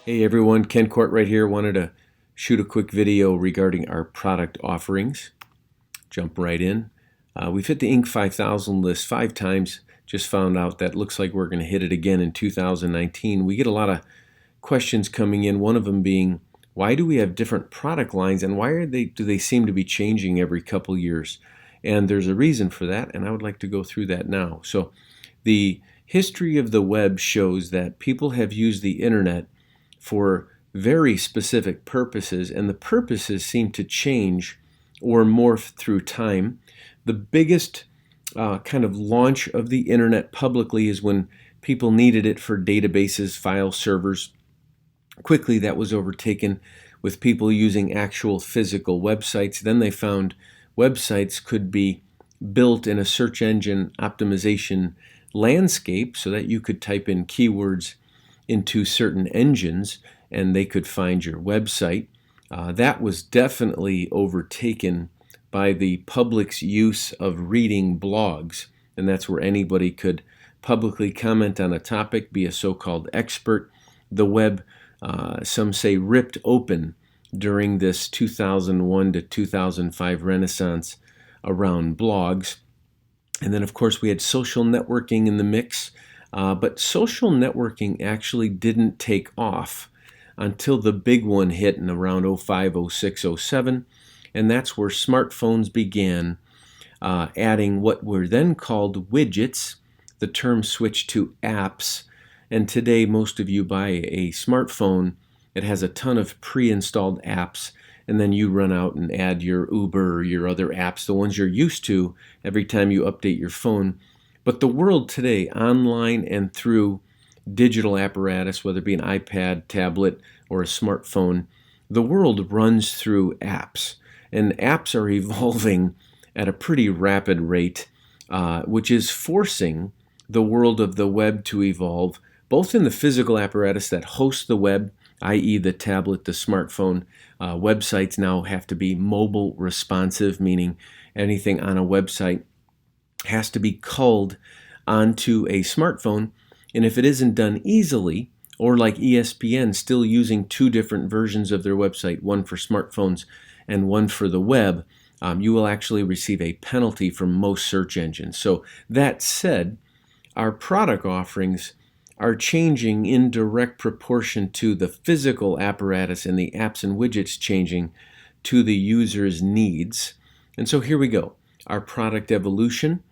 Hey everyone, Ken Courtright here. Wanted to shoot a quick video regarding our product offerings. Jump right in. We've hit the Inc. 5000 list 5 times. Just found out that looks like we're going to hit it again in 2019. We get a lot of questions coming in, one of them being, why do we have different product lines and why do they seem to be changing every couple years? And there's a reason for that, and I would like to go through that now. So the history of the web shows that people have used the internet for very specific purposes, and the purposes seem to change or morph through time. The biggest kind of launch of the internet publicly is when people needed it for databases, file servers. Quickly that was overtaken with people using actual physical websites. Then they found websites could be built in a search engine optimization landscape so that you could type in keywords into certain engines and they could find your website. That was definitely overtaken by the public's use of reading blogs, and that's where anybody could publicly comment on a topic, be a so-called expert. The web, some say, ripped open during this 2001 to 2005 renaissance around blogs. And then, of course, we had social networking in the mix. But social networking actually didn't take off until the big one hit in around 05, 06, 07. And that's where smartphones began adding what were then called widgets. The term switched to apps. And today, most of you buy a smartphone. It has a ton of pre-installed apps. And then you run out and add your Uber or your other apps, the ones you're used to every time you update your phone. But the world today, online and through digital apparatus, whether it be an iPad, tablet, or a smartphone, the world runs through apps. And apps are evolving at a pretty rapid rate, which is forcing the world of the web to evolve, both in the physical apparatus that hosts the web, i.e. the tablet, the smartphone. Websites now have to be mobile responsive, meaning anything on a website has to be culled onto a smartphone, and if it isn't done easily, or like ESPN still using 2 different versions of their website, one for smartphones and one for the web, you will actually receive a penalty from most search engines. So that said, our product offerings are changing in direct proportion to the physical apparatus and the apps and widgets changing to the user's needs. And so here we go. Our product evolution.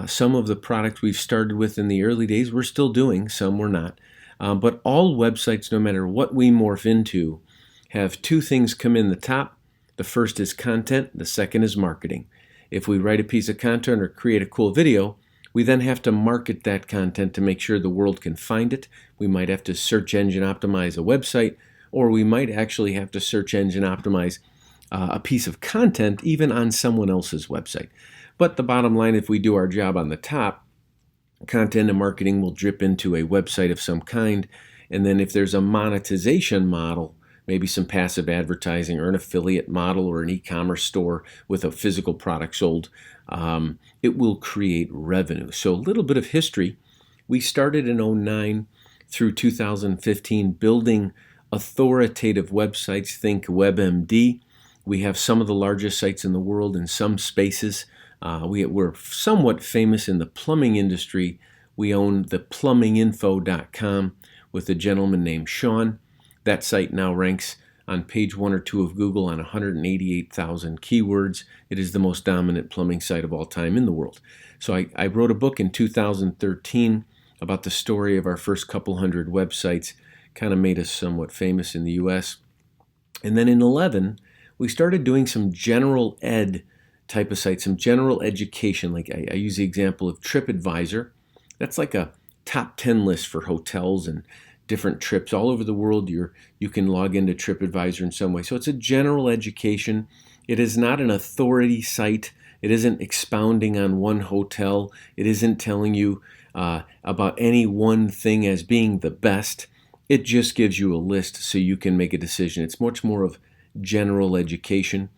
Some of the products we've started with in the early days we're still doing, some we're not. But all websites, no matter what we morph into, have 2 things come in the top. The first is content, the second is marketing. If we write a piece of content or create a cool video, we then have to market that content to make sure the world can find it. We might have to search engine optimize a website, or we might actually have to search engine optimize a piece of content even on someone else's website. But the bottom line, if we do our job on the top, content and marketing will drip into a website of some kind. And then if there's a monetization model, maybe some passive advertising or an affiliate model or an e-commerce store with a physical product sold, it will create revenue. So a little bit of history. We started in 2009 through 2015 building authoritative websites. Think WebMD. We have some of the largest sites in the world in some spaces. We're somewhat famous in the plumbing industry. We own the plumbinginfo.com with a gentleman named Sean. That site now ranks on page 1 or 2 of Google on 188,000 keywords. It is the most dominant plumbing site of all time in the world. So I wrote a book in 2013 about the story of our first couple hundred websites. Kind of made us somewhat famous in the US. And then in 2011, we started doing some general ed type of sites, some general education. Like I use the example of TripAdvisor. That's like a top 10 list for hotels and different trips all over the world. You can log into TripAdvisor in some way. So it's a general education. It is not an authority site. It isn't expounding on one hotel. It isn't telling you about any one thing as being the best. It just gives you a list so you can make a decision. It's much more of general education.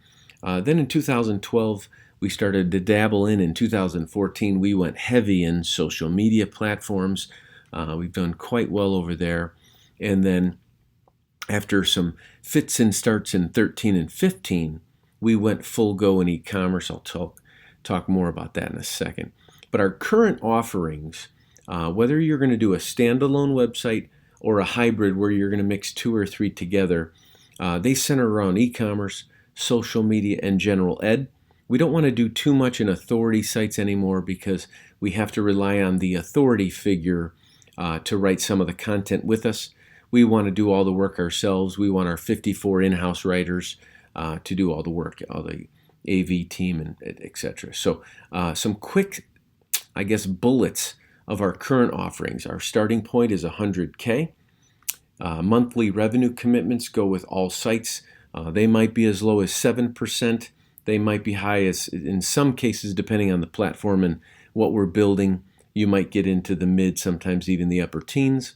Then in 2012, we started to dabble in. In 2014, we went heavy in social media platforms. We've done quite well over there. And then After some fits and starts in 13 and 15, we went full go in e-commerce. I'll talk more about that in a second. But our current offerings, whether you're going to do a standalone website or a hybrid where you're going to mix 2 or 3 together, they center around e-commerce, social media, and general ed. We don't want to do too much in authority sites anymore because we have to rely on the authority figure to write some of the content with us. We want to do all the work ourselves. We want our 54 in-house writers to do all the work, all the AV team, and etc. So some quick, I guess, bullets of our current offerings. Our starting point is $100K. Monthly revenue commitments go with all sites. They might be as low as 7%. They might be high as, in some cases, depending on the platform and what we're building, you might get into the mid, sometimes even the upper teens.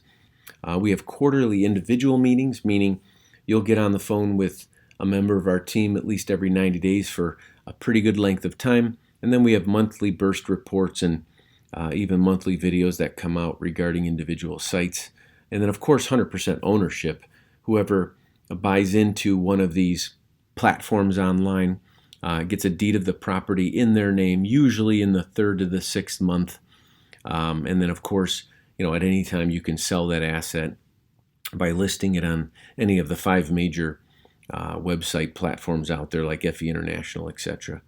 We have quarterly individual meetings, meaning you'll get on the phone with a member of our team at least every 90 days for a pretty good length of time. And then we have monthly burst reports and even monthly videos that come out regarding individual sites. And then, of course, 100% ownership. Whoever buys into one of these platforms online gets a deed of the property in their name, usually in the 3rd to the 6th month. And then, of course, at any time you can sell that asset by listing it on any of the 5 major website platforms out there like FE International, etc.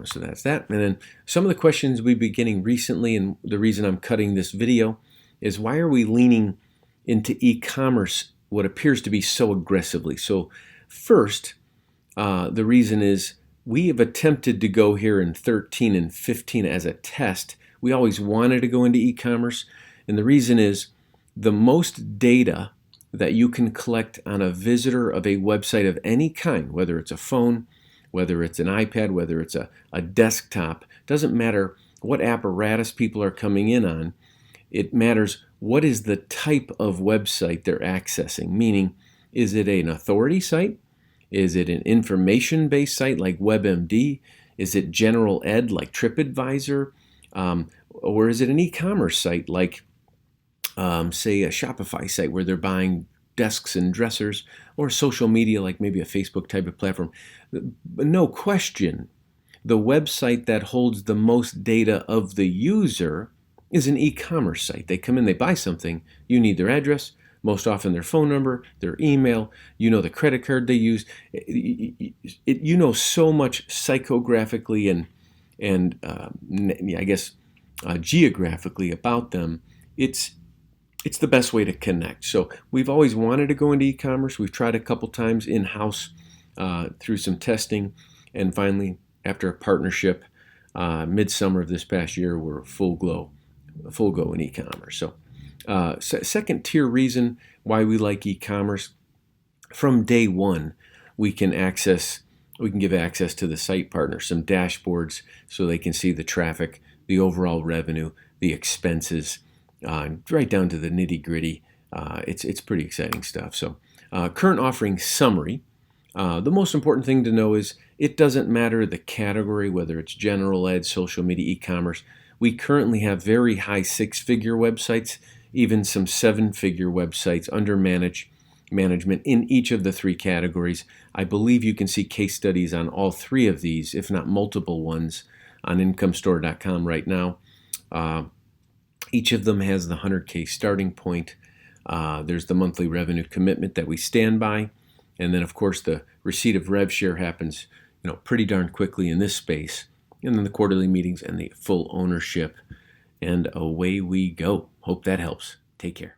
So that's that. And then some of the questions we've been getting recently, and the reason I'm cutting this video, is why are we leaning into e-commerce what appears to be so aggressively? So first, the reason is we have attempted to go here in 13 and 15 as a test. We always wanted to go into e-commerce, and the reason is the most data that you can collect on a visitor of a website of any kind, whether it's a phone, whether it's an iPad, whether it's a desktop, doesn't matter what apparatus people are coming in on. It matters what is the type of website they're accessing, meaning is it an authority site? Is it an information-based site like WebMD? Is it general ed like TripAdvisor? Or is it an e-commerce site like, say, a Shopify site where they're buying desks and dressers, or social media like maybe a Facebook type of platform? No question, the website that holds the most data of the user is an e-commerce site. They come in, they buy something, you need their address, most often their phone number, their email, the credit card they use. You know so much psychographically and I guess geographically about them. It's the best way to connect. So we've always wanted to go into e-commerce. We've tried a couple times in-house through some testing, and finally, after a partnership, midsummer of this past year, we're full go in e-commerce. So second tier reason why we like e-commerce, from day one, we can give access to the site partner, some dashboards so they can see the traffic, the overall revenue, the expenses, right down to the nitty-gritty. It's pretty exciting stuff. So current offering summary. The most important thing to know is it doesn't matter the category, whether it's general ed, social media, e-commerce. We currently have very high 6-figure websites, even some 7-figure websites under management in each of the 3 categories. I believe you can see case studies on all 3 of these, if not multiple ones, on incomestore.com right now. Each of them has the 100K starting point. There's the monthly revenue commitment that we stand by. And then, of course, the receipt of rev share happens pretty darn quickly in this space. And then the quarterly meetings and the full ownership. And away we go. Hope that helps. Take care.